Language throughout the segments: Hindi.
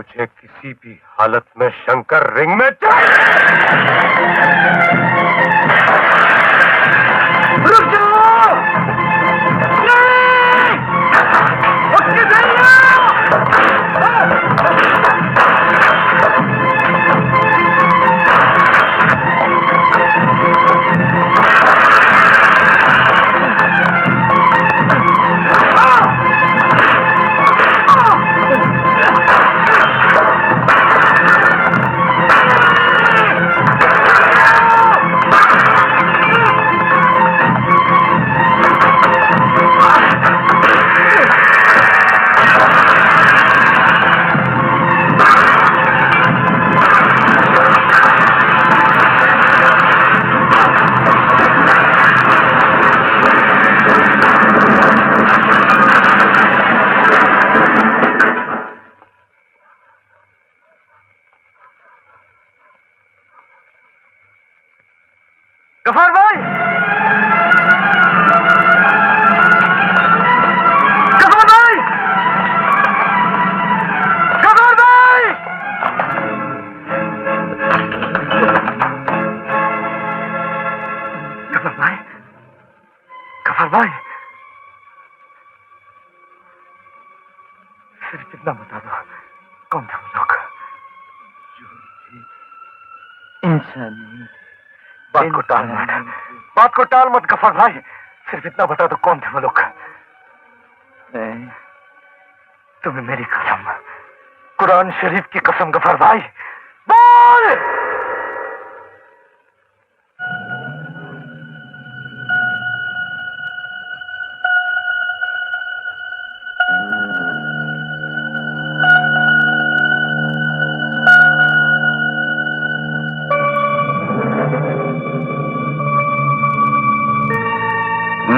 मुझे किसी भी हालत में शंकर रिंग में चाहिए। रुक जाओ! गफार भाई! गफार भाई! गफार भाई! गफार भाई! गफार भाई! सिर्फ इतना बता दो, कौन थे वो लोग? इंसानी बात को टाल मत, बात को टाल मत गफार भाई। सिर्फ इतना बता दो, कौन थे वो लोग? तुम्हें मेरी कसम, कुरान शरीफ की कसम गफार भाई, बोल!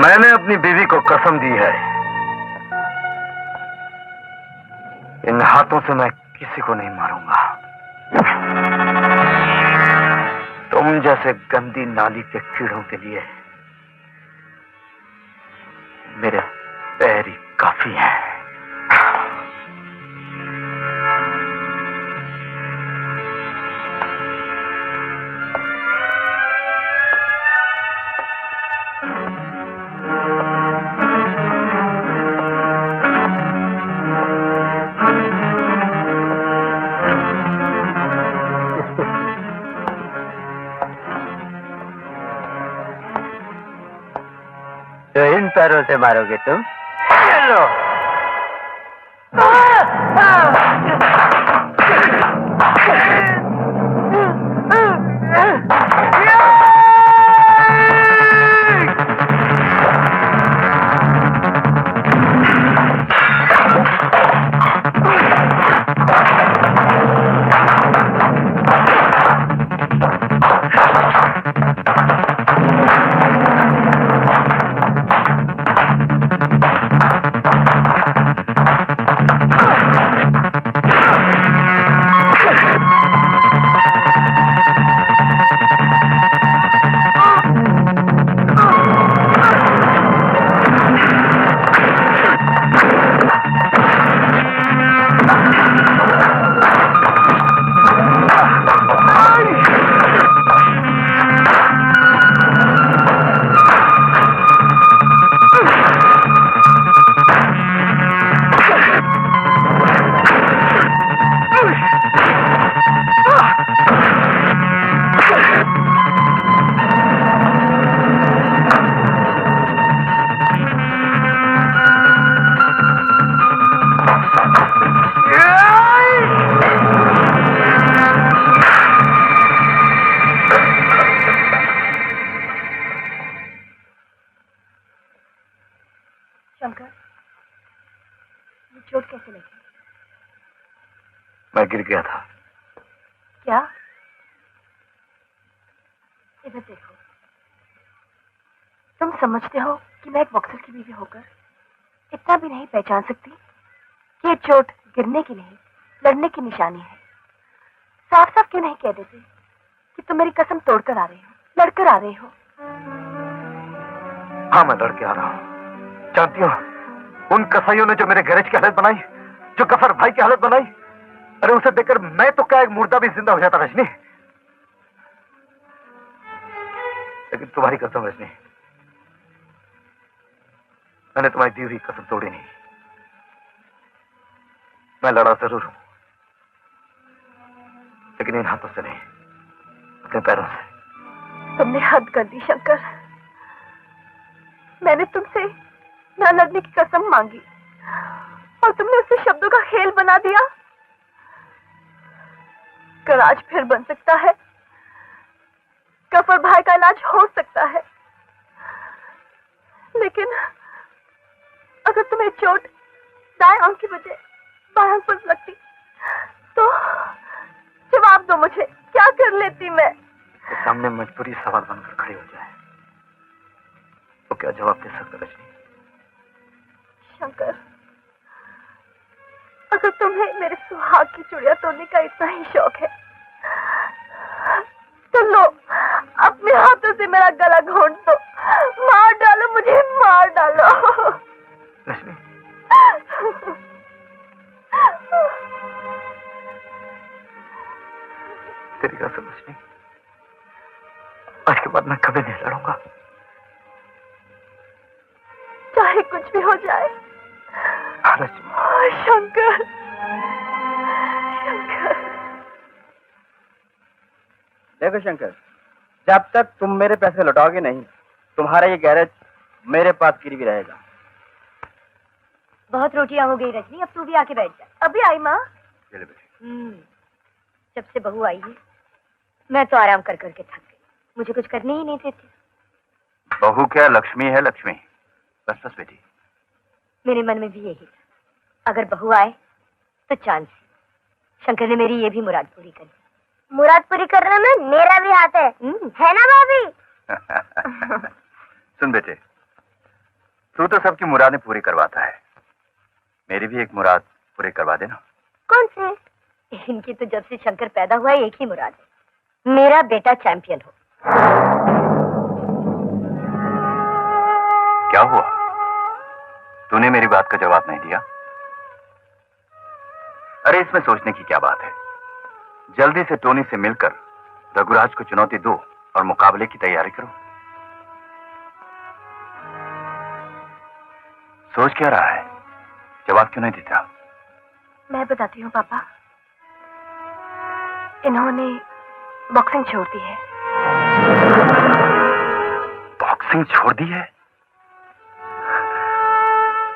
मैंने अपनी बीवी को कसम दी है, इन हाथों से मैं किसी को नहीं मारूंगा। तुम जैसे गंदी नाली के कीड़ों के लिए मेरे पैर ही काफी हैं। तो इन पैरों से मारोगे तुम? चलो। शंकर, ये चोट कैसे लगी? मैं गिर गया था। क्या? इधर देखो। तुम समझते हो कि मैं एक बॉक्सर की बीवी होकर इतना भी नहीं पहचान सकती कि ये चोट गिरने की नहीं, लड़ने की निशानी है। साफ साफ क्यों नहीं कह देते कि तुम मेरी कसम तोड़कर आ रहे हो, लड़कर आ रहे हो? हाँ, मैं लड़के आ रहा हूँ। जानती हो, उन कसाईयों ने जो मेरे गैरेज की हालत बनाई, जो गफर भाई की हालत बनाई, अरे उसे देखकर मैं तो क्या, एक मुर्दा भी जिंदा हो जाता रजनी। लेकिन तुम्हारी कसम रजनी, मैंने तुम्हारी दी हुई कसम तोड़ी नहीं। मैं लड़ा जरूर हूं, लेकिन इन हाथों से नहीं, अपने पैरों से। तुमने हद कर दी शंकर। मैंने तुमसे न लड़ने की कसम मांगी और तुमने उसे शब्दों का खेल बना दिया। कर आज फिर बन सकता है, गफर भाई का इलाज हो सकता है, लेकिन अगर तुम्हें चोट दाएं आंख की बजाय बाएं आंख पर लगती तो जवाब दो मुझे, क्या कर लेती मैं? तो सामने मजबूरी सवाल बनकर खड़ी हो जाए तो क्या जवाब दे सकता रजनी? शंकर, अगर तुम्हें मेरे सुहाग की चुड़िया तोड़ने का इतना ही शौक है तो लो, अपने हाथों से मेरा गला घोंट दो, मार डालो मुझे, मार डालो। रजनी, तेरी कसम रजनी, आज के बाद मैं कभी नहीं लड़ूंगा, चाहे कुछ भी हो जाए। रजनी। शंकर, शंकर। देखो शंकर, जब तक तुम मेरे पैसे लौटाओगे नहीं, तुम्हारा ये गैरेज मेरे पास गिरवी रहेगा। बहुत रोटियां हो गई रजनी, अब तू भी आके बैठ जा। अभी आई माँ। जब से बहू आई है मैं तो आराम कर करके थक गई, मुझे कुछ करने ही नहीं देती। बहू क्या, लक्ष्मी है लक्ष्मी। बस बस बेटी। मेरे मन में भी यही था, अगर बहू आए तो चांद से। शंकर ने मेरी ये भी मुराद पूरी कर दी। मुराद पूरी करने में मेरा भी हाथ है ना भाभी? सुन बेटे, तू तो सबकी मुरादें पूरी करवाता है, मेरी भी एक मुराद पूरी करवा देना। कौन से? इनकी तो जब से शंकर पैदा हुआ है एक ही मुराद है, मेरा बेटा चैंपियन हो। क्या हुआ, तूने मेरी बात का जवाब नहीं दिया? अरे इसमें सोचने की क्या बात है, जल्दी से टोनी से मिलकर रघुराज को चुनौती दो और मुकाबले की तैयारी करो। सोच क्या रहा है, जवाब क्यों नहीं देता? मैं बताती हूँ पापा, इन्होंने बॉक्सिंग छोड़ दी है। बॉक्सिंग छोड़ दी है?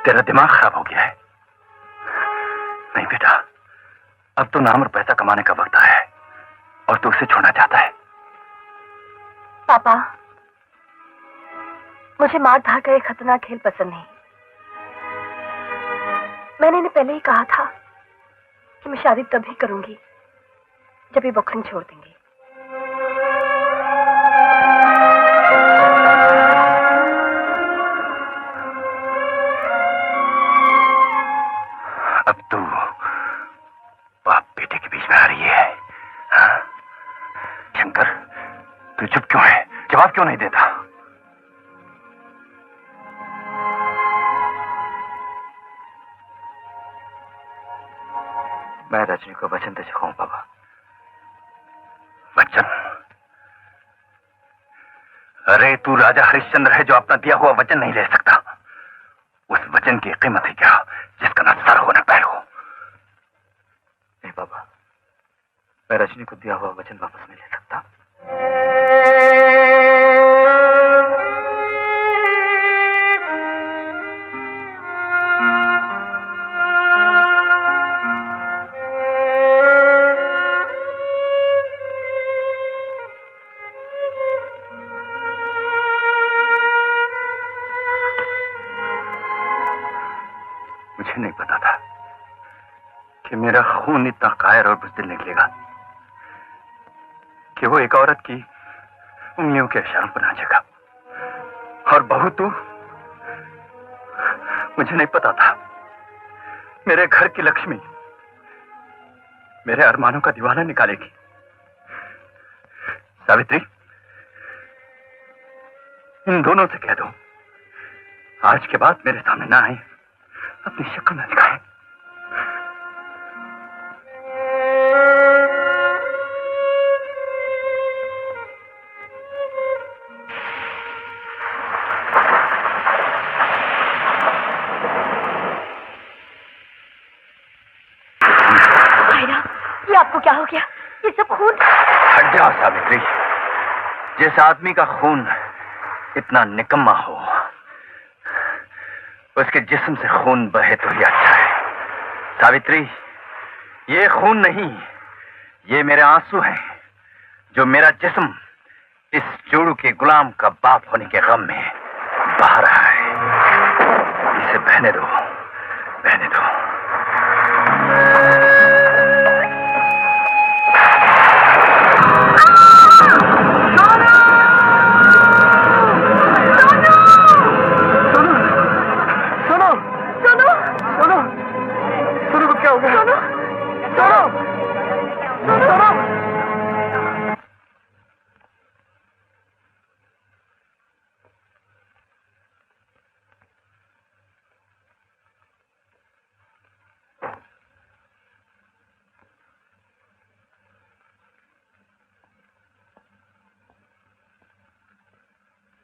तेरा दिमाग खराब हो गया है। नहीं बेटा, अब तो नाम और पैसा कमाने का वक्त आया है और तू उसे छोड़ना चाहता है। पापा, मुझे मार धार का ये खतरनाक खेल पसंद नहीं। मैंने इन्हें पहले ही कहा था कि मैं शादी तभी करूंगी जब ये बॉक्सिंग छोड़ देंगे। अब तू बाप बेटे के बीच में आ रही है, हाँ? शंकर, तू चुप क्यों है, जवाब क्यों नहीं देता? मैं रजनी को वचन दे चुका हूं बाबा। वचन? अरे तू राजा हरिश्चंद्र है जो अपना दिया हुआ वचन नहीं ले सकता। उस वचन की कीमत है क्या जिसका न सर हो न पैर हो? नहीं बाबा, मैं रजनी को दिया हुआ वचन वापस नहीं ले सकता। मुझे नहीं पता था कि मेरा खून इतना कायर और बुज़दिल निकलेगा कि वो एक औरत की उंगलियों के इशारों पर नाचेगा। और बहू तू, मुझे नहीं पता था मेरे घर की लक्ष्मी मेरे अरमानों का दीवाना निकालेगी। सावित्री, इन दोनों से कह दो आज के बाद मेरे सामने ना आए, अपनी शक्ल न दिखाएं। ये आपको क्या हो गया? ये सब खून। हट जाओ सावित्री। जिस आदमी का खून इतना निकम्मा हो, उसके जिस्म से खून बहे तो ही अच्छा है। सावित्री, ये खून नहीं, ये मेरे आंसू हैं जो मेरा जिस्म इस जोड़ू के गुलाम का बाप होने के गम में बहा रहा है। इसे बहने दो, बहने दो। सोनू को क्या हो गया? सोनू!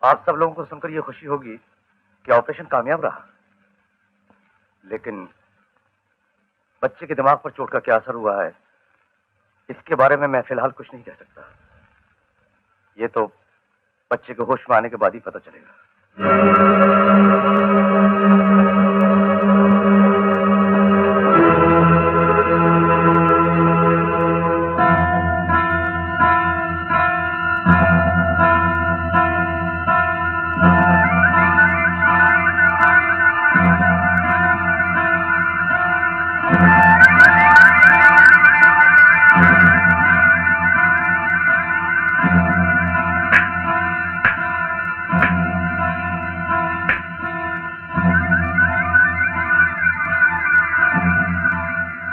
आप सब लोगों को सुनकर यह खुशी होगी कि ऑपरेशन कामयाब रहा, लेकिन बच्चे के दिमाग पर चोट का क्या असर हुआ है, इसके बारे में मैं फिलहाल कुछ नहीं कह सकता। ये तो बच्चे के होश में आने के बाद ही पता चलेगा।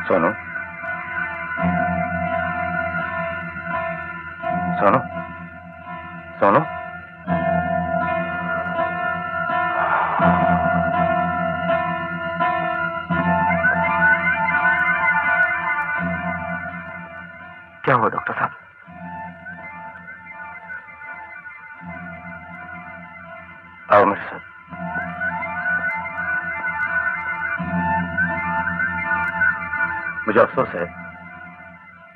सोनू, सोनू, सोनू, क्या हुआ डॉक्टर साहब? आओ मेरे साथ। मुझे अफसोस है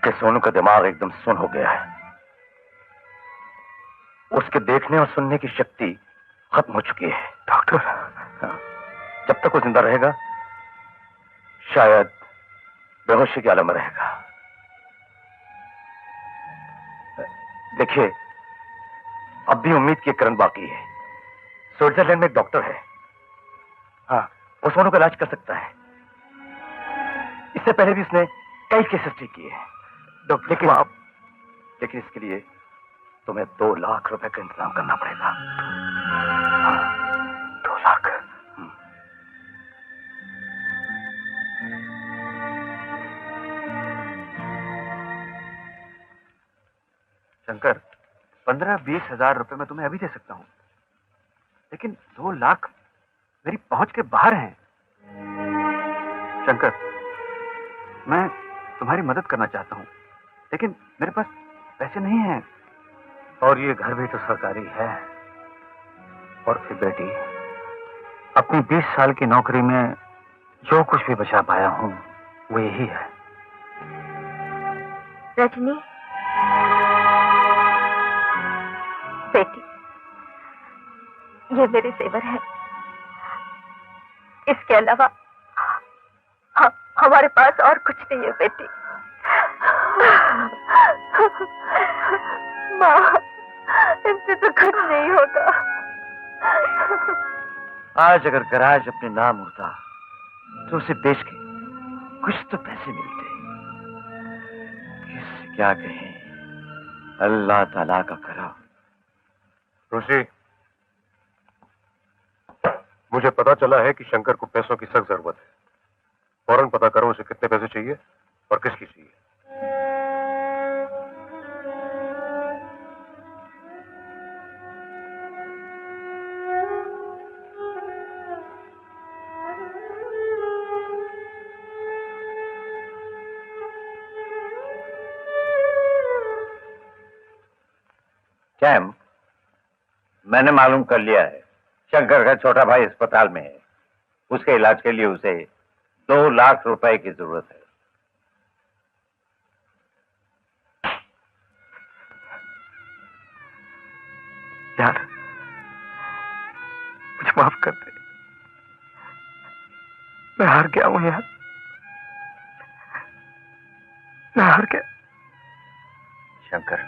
कि सोनू का दिमाग एकदम सुन्न हो गया है। उसके देखने और सुनने की शक्ति खत्म हो चुकी है। डॉक्टर, जब तक वो जिंदा रहेगा शायद बेहोशी के आलम में रहेगा। देखिए, अब भी उम्मीद की किरण बाकी है। स्विट्जरलैंड में एक डॉक्टर है, हाँ, वो सोनू का इलाज कर सकता है। इससे पहले भी उसने कई केसेस ठीक किए हैं। लेकिन इसके लिए तुम्हें 2 लाख रुपए का इंतजाम करना पड़ेगा। हाँ, 2 लाख। शंकर, 15-20 हजार रुपए मैं तुम्हें अभी दे सकता हूं, लेकिन 2 लाख मेरी पहुंच के बाहर हैं। शंकर, मैं तुम्हारी मदद करना चाहता हूं, लेकिन मेरे पास पैसे नहीं हैं। और ये घर भी तो सरकारी है। और फिर बेटी, अपनी 20 साल की नौकरी में जो कुछ भी बचा पाया हूं वो यही है। रजनी, बेटी, ये मेरे जेवर है। इसके अलावा हमारे पास और कुछ नहीं है बेटी। माँ, इनसे तो कुछ नहीं होगा। आज अगर गराज अपने नाम होता तो उसे बेच के कुछ तो पैसे मिलते। किस क्या कहें, अल्लाह ताला का करा। ऋषि, मुझे पता चला है कि शंकर को पैसों की सख्त जरूरत है। फौरन पता करो उसे कितने पैसे चाहिए और किसकी चाहिए। सैम, मैंने मालूम कर लिया है, शंकर का छोटा भाई अस्पताल में है। उसके इलाज के लिए उसे 2 लाख रुपए की जरूरत है। यार मुझे माफ कर दे, मैं हार गया हूं यार, मैं हार गया। शंकर,